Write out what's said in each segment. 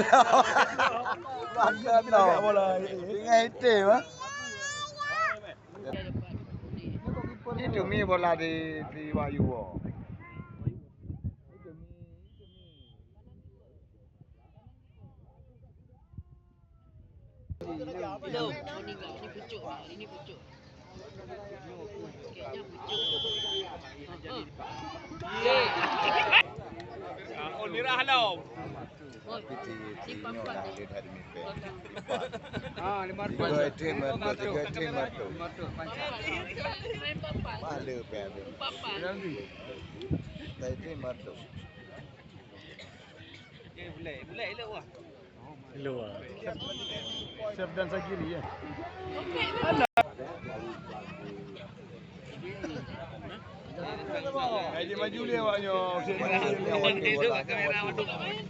tau. Makan tau. Bola. Dengan hitam ah. Itu mi bola di Wayu. Ini pucuk. Kayaknya pucuk. Oh, nirah lau. Di pampat dia hari ni. Ah, 500. Tiga tim atau 3 tim atau. 500 pancak. Main pampat. Malu pe. Pampat. Tai tim atau. Boleh elok wah. Luar. Chef dan Sagiri ya. Haji maju dia awaknya. Wanti tu kat kamera waktu kat main.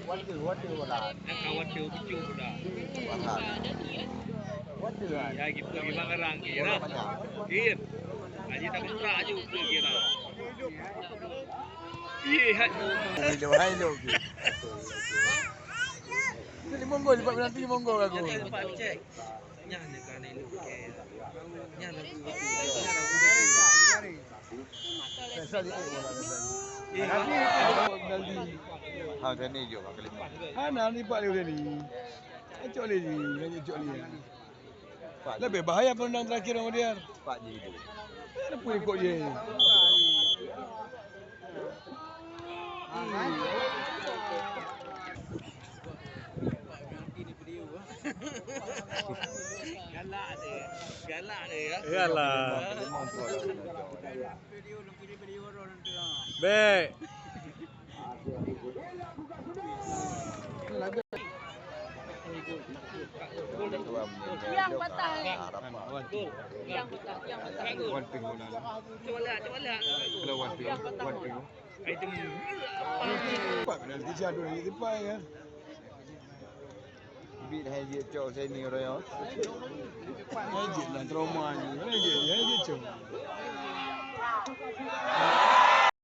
Wanti bola. Kawan tu pucuk dah. Wanti lah. Ya kita pergi Makarang kira. Kira. Haji tak kerak juga kira. Iya. Hai lo. Ini monggo lipat penalti monggo aku. Tempat cek. Nyah ni kan elok ke. Nyah nak Pasal dia bola penalti. Ha tadi je kat kelima. Ha nak lipat dia ni. Acok ni, acok ni. Lebih bahaya penendang terakhir sama dia. Pak je itu. Kenapa ikut dia ni? galak dia. Galak dia. Yalah. Video orang tu. Baik. Yang patah. Yang patah. One ping bola. Coba lihat. Kalau one ping. Itu Lipat penalti jadu lagi lipat kan. Bit haji cok sini orang yo. Haji lah trauma ni. Haji cok.